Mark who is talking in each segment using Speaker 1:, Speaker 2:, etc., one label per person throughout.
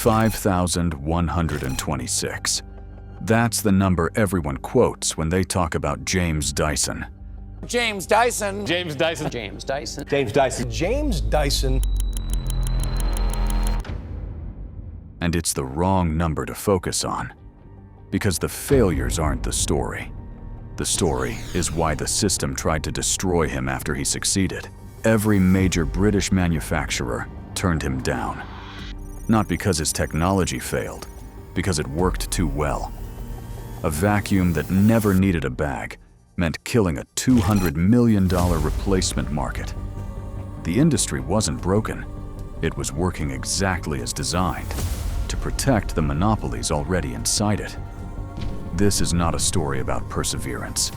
Speaker 1: 5,126. That's the number everyone quotes when they talk about James Dyson.
Speaker 2: James Dyson.
Speaker 3: James Dyson.
Speaker 2: James Dyson.
Speaker 4: James Dyson.
Speaker 5: James Dyson.
Speaker 1: And it's the wrong number to focus on, because the failures aren't the story. The story is why the system tried to destroy him after he succeeded. Every major British manufacturer turned him down. Not because his technology failed, because it worked too well. A vacuum that never needed a bag meant killing a $200 million replacement market. The industry wasn't broken. It was working exactly as designed, to protect the monopolies already inside it. This is not a story about perseverance.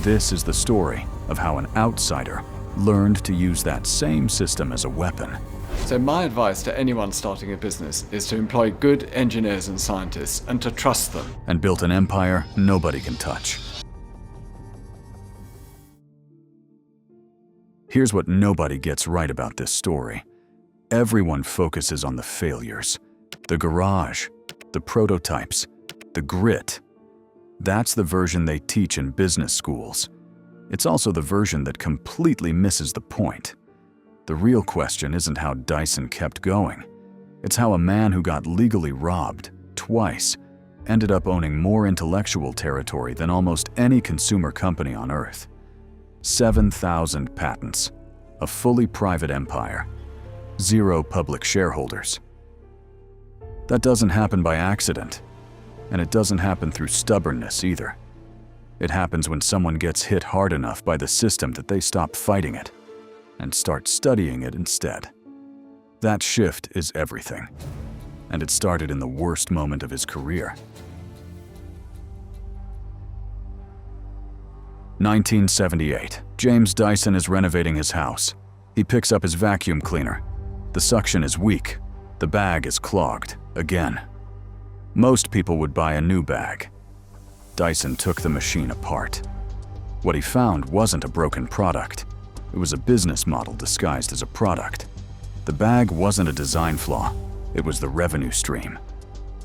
Speaker 1: This is the story of how an outsider learned to use that same system as a weapon.
Speaker 3: So my advice to anyone starting a business is to employ good engineers and scientists and to trust them.
Speaker 1: And built an empire nobody can touch. Here's what nobody gets right about this story. Everyone focuses on the failures. The garage, the prototypes, the grit. That's the version they teach in business schools. It's also the version that completely misses the point. The real question isn't how Dyson kept going. It's how a man who got legally robbed twice ended up owning more intellectual territory than almost any consumer company on Earth. 7,000 patents, a fully private empire, 0 public shareholders. That doesn't happen by accident, and it doesn't happen through stubbornness either. It happens when someone gets hit hard enough by the system that they stop fighting it and start studying it instead. That shift is everything, and it started in the worst moment of his career. 1978. James Dyson is renovating his house. He picks up his vacuum cleaner. The suction is weak. The bag is clogged, again. Most people would buy a new bag. Dyson took the machine apart. What he found wasn't a broken product. It was a business model disguised as a product. The bag wasn't a design flaw. It was the revenue stream.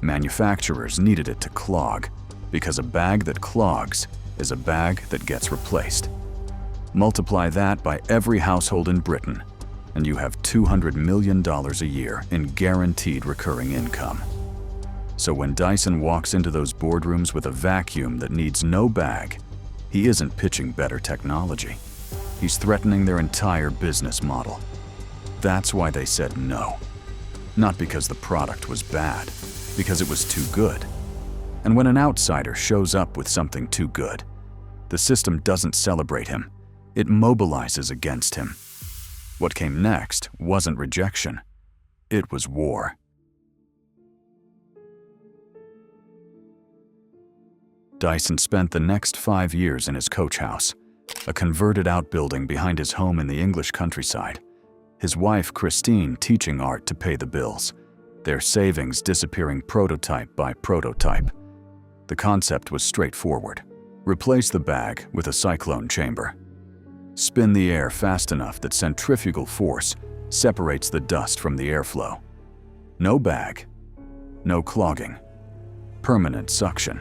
Speaker 1: Manufacturers needed it to clog, because a bag that clogs is a bag that gets replaced. Multiply that by every household in Britain, and you have $200 million a year in guaranteed recurring income. So when Dyson walks into those boardrooms with a vacuum that needs no bag, he isn't pitching better technology. He's threatening their entire business model. That's why they said no. Not because the product was bad, because it was too good. And when an outsider shows up with something too good, the system doesn't celebrate him. It mobilizes against him. What came next wasn't rejection. It was war. Dyson spent the next 5 years in his coach house, a converted outbuilding behind his home in the English countryside. His wife, Christine, teaching art to pay the bills, their savings disappearing prototype by prototype. The concept was straightforward. Replace the bag with a cyclone chamber. Spin the air fast enough that centrifugal force separates the dust from the airflow. No bag, no clogging, permanent suction.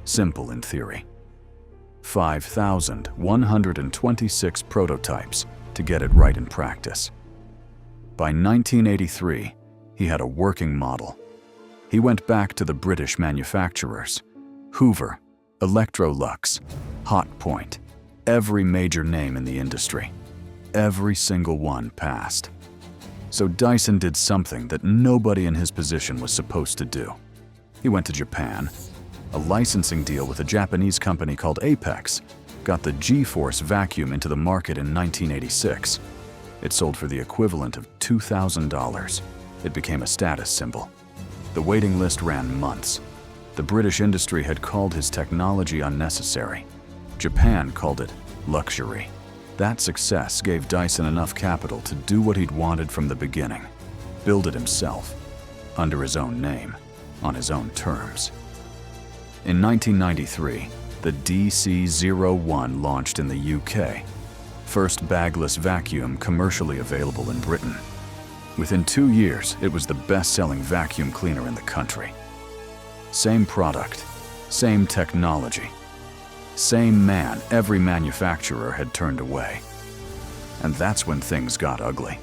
Speaker 1: Simple in theory. 5,126 prototypes to get it right in practice. By 1983, he had a working model. He went back to the British manufacturers, Hoover, Electrolux, Hotpoint, every major name in the industry. Every single one passed. So Dyson did something that nobody in his position was supposed to do. He went to Japan. A licensing deal with a Japanese company called Apex got the G-Force vacuum into the market in 1986. It sold for the equivalent of $2,000. It became a status symbol. The waiting list ran months. The British industry had called his technology unnecessary. Japan called it luxury. That success gave Dyson enough capital to do what he'd wanted from the beginning. Build it himself, under his own name, on his own terms. In 1993, the DC-01 launched in the UK, first bagless vacuum commercially available in Britain. Within 2 years, it was the best-selling vacuum cleaner in the country. Same product, same technology, same man every manufacturer had turned away. And that's when things got ugly.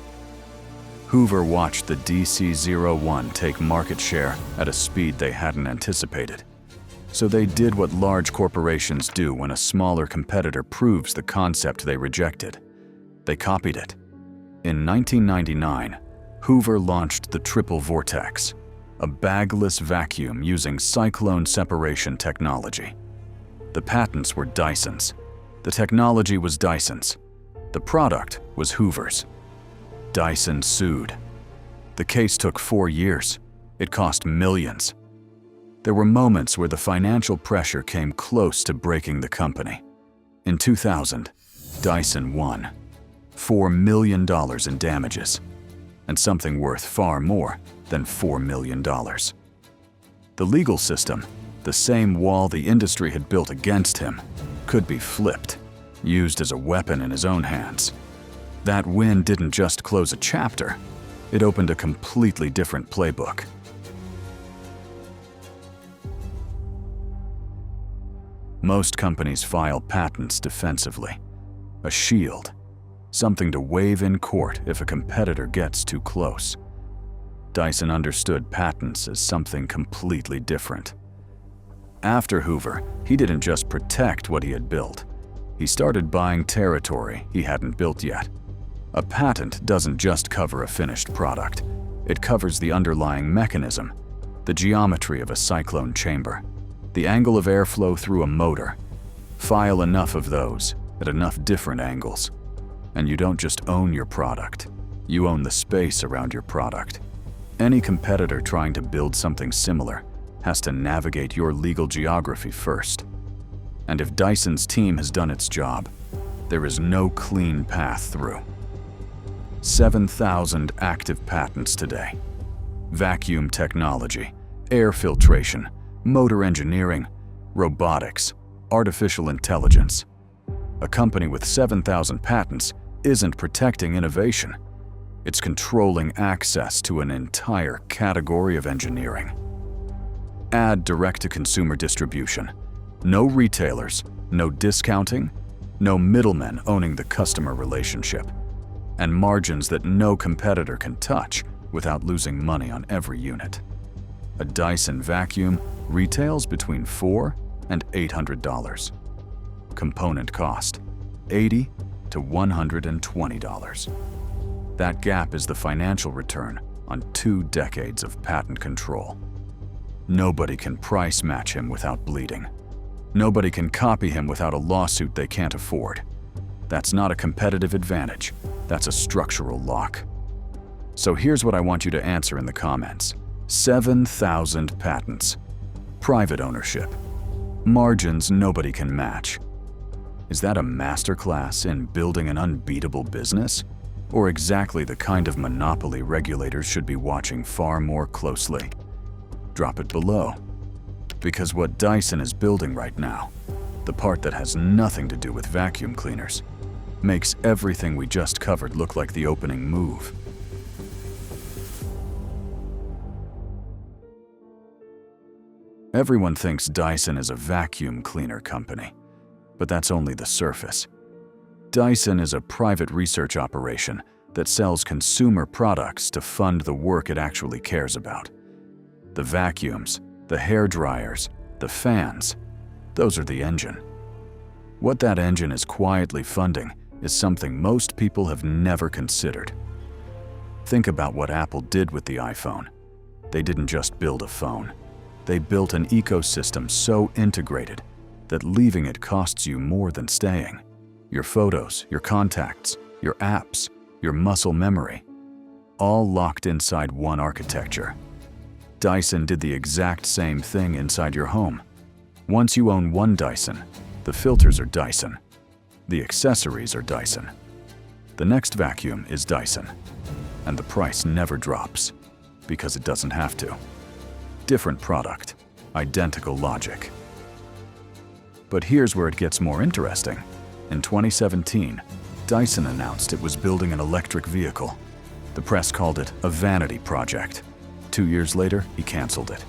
Speaker 1: Hoover watched the DC-01 take market share at a speed they hadn't anticipated. So they did what large corporations do when a smaller competitor proves the concept they rejected. They copied it. In 1999, Hoover launched the Triple Vortex, a bagless vacuum using cyclone separation technology. The patents were Dyson's. The technology was Dyson's. The product was Hoover's. Dyson sued. The case took 4 years. It cost millions. There were moments where the financial pressure came close to breaking the company. In 2000, Dyson won $4 million in damages, and something worth far more than $4 million. The legal system, the same wall the industry had built against him, could be flipped, used as a weapon in his own hands. That win didn't just close a chapter, it opened a completely different playbook. Most companies file patents defensively, a shield, something to wave in court if a competitor gets too close. Dyson understood patents as something completely different. After Hoover, he didn't just protect what he had built. He started buying territory he hadn't built yet. A patent doesn't just cover a finished product. It covers the underlying mechanism, the geometry of a cyclone chamber, the angle of airflow through a motor. File enough of those at enough different angles, and you don't just own your product, you own the space around your product. Any competitor trying to build something similar has to navigate your legal geography first. And if Dyson's team has done its job, there is no clean path through. 7,000 active patents today. Vacuum technology, air filtration, motor engineering, robotics, artificial intelligence. A company with 7,000 patents isn't protecting innovation. It's controlling access to an entire category of engineering. Add direct-to-consumer distribution. No retailers, no discounting, no middlemen owning the customer relationship, and margins that no competitor can touch without losing money on every unit. A Dyson vacuum retails between $400 and $800. Component cost, $80 to $120. That gap is the financial return on 2 decades of patent control. Nobody can price match him without bleeding. Nobody can copy him without a lawsuit they can't afford. That's not a competitive advantage, that's a structural lock. So here's what I want you to answer in the comments. 7,000 patents. Private ownership. Margins nobody can match. Is that a masterclass in building an unbeatable business? Or exactly the kind of monopoly regulators should be watching far more closely? Drop it below. Because what Dyson is building right now, the part that has nothing to do with vacuum cleaners, makes everything we just covered look like the opening move. Everyone thinks Dyson is a vacuum cleaner company, but that's only the surface. Dyson is a private research operation that sells consumer products to fund the work it actually cares about. The vacuums, the hair dryers, the fans, those are the engine. What that engine is quietly funding is something most people have never considered. Think about what Apple did with the iPhone. They didn't just build a phone. They built an ecosystem so integrated that leaving it costs you more than staying. Your photos, your contacts, your apps, your muscle memory, all locked inside one architecture. Dyson did the exact same thing inside your home. Once you own one Dyson, the filters are Dyson. The accessories are Dyson. The next vacuum is Dyson. And the price never drops, because it doesn't have to. Different product, identical logic. But here's where it gets more interesting. In 2017, Dyson announced it was building an electric vehicle. The press called it a vanity project. 2 years later, he canceled it.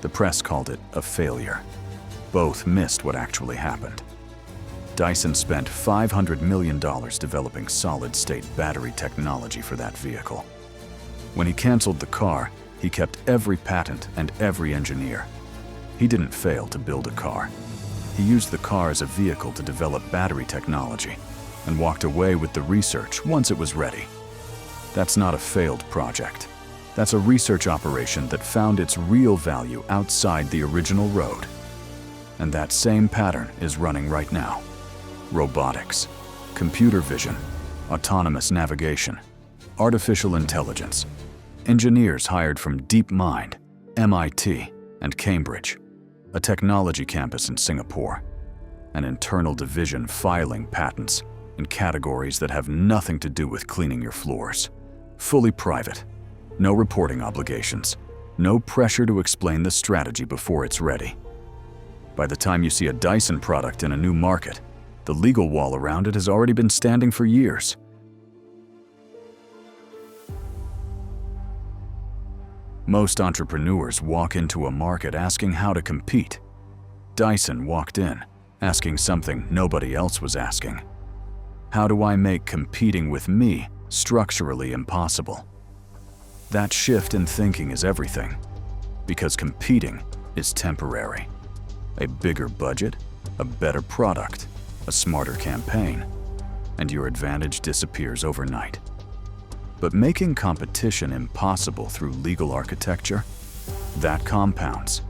Speaker 1: The press called it a failure. Both missed what actually happened. Dyson spent $500 million developing solid-state battery technology for that vehicle. When he canceled the car, he kept every patent and every engineer. He didn't fail to build a car. He used the car as a vehicle to develop battery technology and walked away with the research once it was ready. That's not a failed project. That's a research operation that found its real value outside the original road. And that same pattern is running right now. Robotics, computer vision, autonomous navigation, artificial intelligence, engineers hired from DeepMind, MIT, and Cambridge, a technology campus in Singapore, an internal division filing patents in categories that have nothing to do with cleaning your floors, fully private, no reporting obligations, no pressure to explain the strategy before it's ready. By the time you see a Dyson product in a new market, the legal wall around it has already been standing for years. Most entrepreneurs walk into a market asking how to compete. Dyson walked in, asking something nobody else was asking. How do I make competing with me structurally impossible? That shift in thinking is everything, because competing is temporary. A bigger budget, a better product, a smarter campaign, and your advantage disappears overnight. But making competition impossible through legal architecture, that compounds.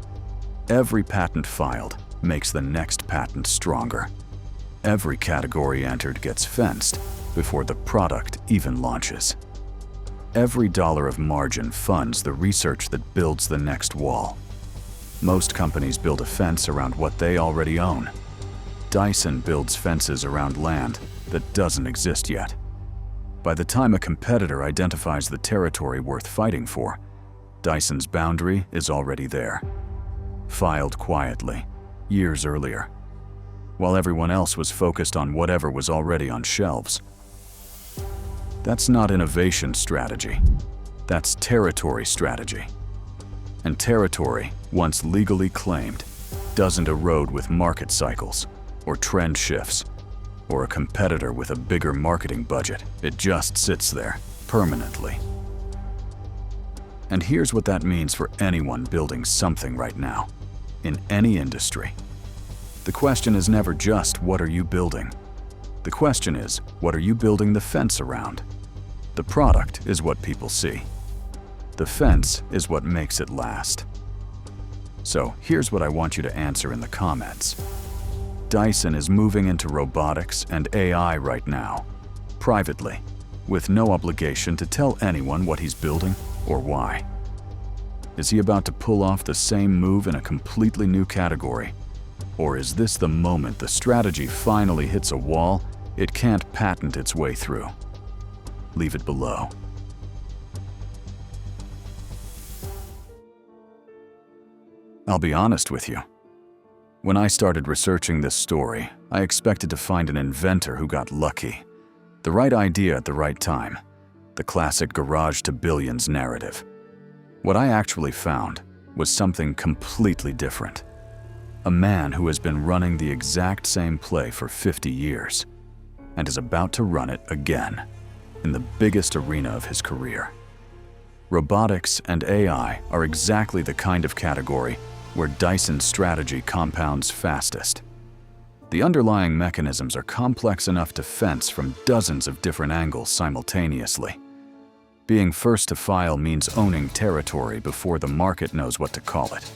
Speaker 1: Every patent filed makes the next patent stronger. Every category entered gets fenced before the product even launches. Every dollar of margin funds the research that builds the next wall. Most companies build a fence around what they already own. Dyson builds fences around land that doesn't exist yet. By the time a competitor identifies the territory worth fighting for, Dyson's boundary is already there, filed quietly, years earlier, while everyone else was focused on whatever was already on shelves. That's not innovation strategy. That's territory strategy. And territory, once legally claimed, doesn't erode with market cycles, or trend shifts, or a competitor with a bigger marketing budget. It just sits there, permanently. And here's what that means for anyone building something right now, in any industry. The question is never just, what are you building? The question is, what are you building the fence around? The product is what people see. The fence is what makes it last. So here's what I want you to answer in the comments. Dyson is moving into robotics and AI right now, privately, with no obligation to tell anyone what he's building or why. Is he about to pull off the same move in a completely new category? Or is this the moment the strategy finally hits a wall it can't patent its way through? Leave it below. I'll be honest with you. When I started researching this story, I expected to find an inventor who got lucky. The right idea at the right time. The classic garage to billions narrative. What I actually found was something completely different. A man who has been running the exact same play for 50 years and is about to run it again in the biggest arena of his career. Robotics and AI are exactly the kind of category where Dyson's strategy compounds fastest. The underlying mechanisms are complex enough to fence from dozens of different angles simultaneously. Being first to file means owning territory before the market knows what to call it.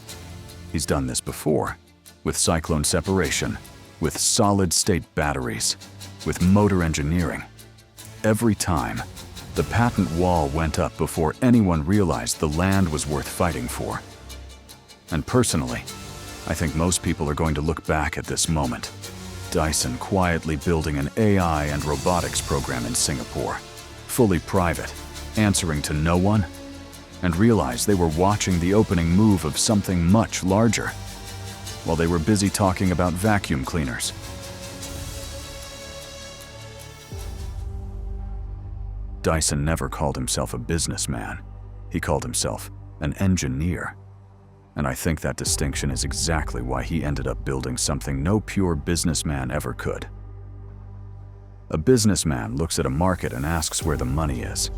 Speaker 1: He's done this before, with cyclone separation, with solid-state batteries, with motor engineering. Every time, the patent wall went up before anyone realized the land was worth fighting for. And personally, I think most people are going to look back at this moment. Dyson quietly building an AI and robotics program in Singapore, fully private, answering to no one, and realize they were watching the opening move of something much larger, while they were busy talking about vacuum cleaners. Dyson never called himself a businessman. He called himself an engineer. And I think that distinction is exactly why he ended up building something no pure businessman ever could. A businessman looks at a market and asks where the money is.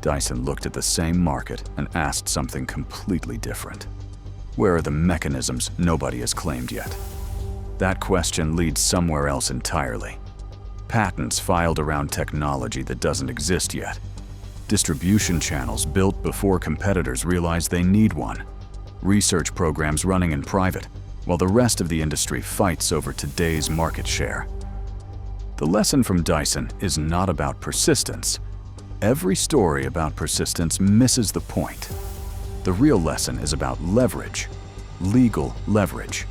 Speaker 1: Dyson looked at the same market and asked something completely different. Where are the mechanisms nobody has claimed yet? That question leads somewhere else entirely. Patents filed around technology that doesn't exist yet. Distribution channels built before competitors realize they need one. Research programs running in private, while the rest of the industry fights over today's market share. The lesson from Dyson is not about persistence. Every story about persistence misses the point. The real lesson is about leverage, legal leverage,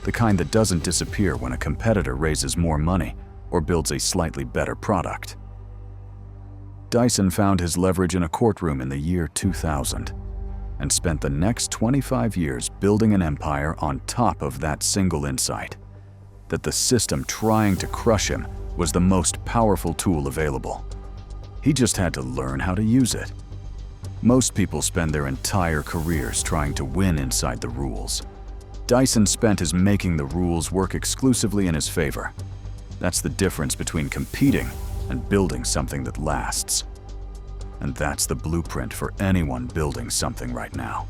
Speaker 1: the kind that doesn't disappear when a competitor raises more money or builds a slightly better product. Dyson found his leverage in a courtroom in the year 2000 and spent the next 25 years building an empire on top of that single insight, that the system trying to crush him was the most powerful tool available. He just had to learn how to use it. Most people spend their entire careers trying to win inside the rules. Dyson spent his making the rules work exclusively in his favor. That's the difference between competing and building something that lasts. And that's the blueprint for anyone building something right now.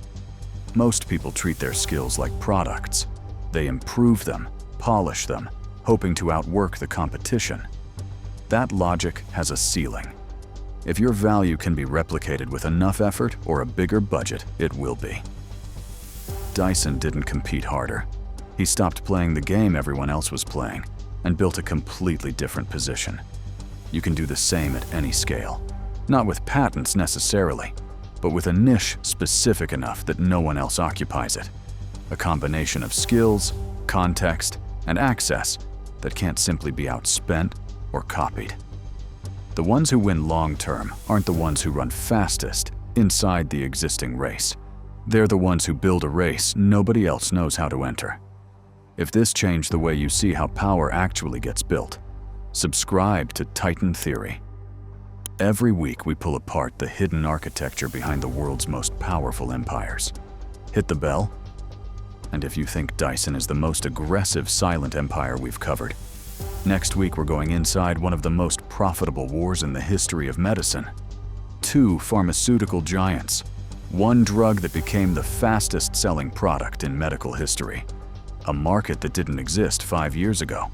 Speaker 1: Most people treat their skills like products. They improve them, polish them, hoping to outwork the competition. That logic has a ceiling. If your value can be replicated with enough effort or a bigger budget, it will be. Dyson didn't compete harder. He stopped playing the game everyone else was playing and built a completely different position. You can do the same at any scale. Not with patents necessarily, but with a niche specific enough that no one else occupies it. A combination of skills, context, and access that can't simply be outspent or copied. The ones who win long-term aren't the ones who run fastest inside the existing race. They're the ones who build a race nobody else knows how to enter. If this changed the way you see how power actually gets built, subscribe to Titan Theory. Every week we pull apart the hidden architecture behind the world's most powerful empires. Hit the bell? And if you think Dyson is the most aggressive silent empire we've covered, next week we're going inside one of the most profitable wars in the history of medicine. 2 pharmaceutical giants, 1 drug that became the fastest-selling product in medical history, a market that didn't exist 5 years ago.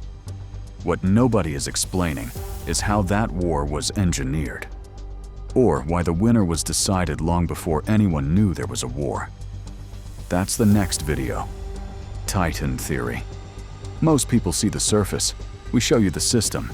Speaker 1: What nobody is explaining is how that war was engineered, or why the winner was decided long before anyone knew there was a war. That's the next video. Titan Theory. Most people see the surface. We show you the system.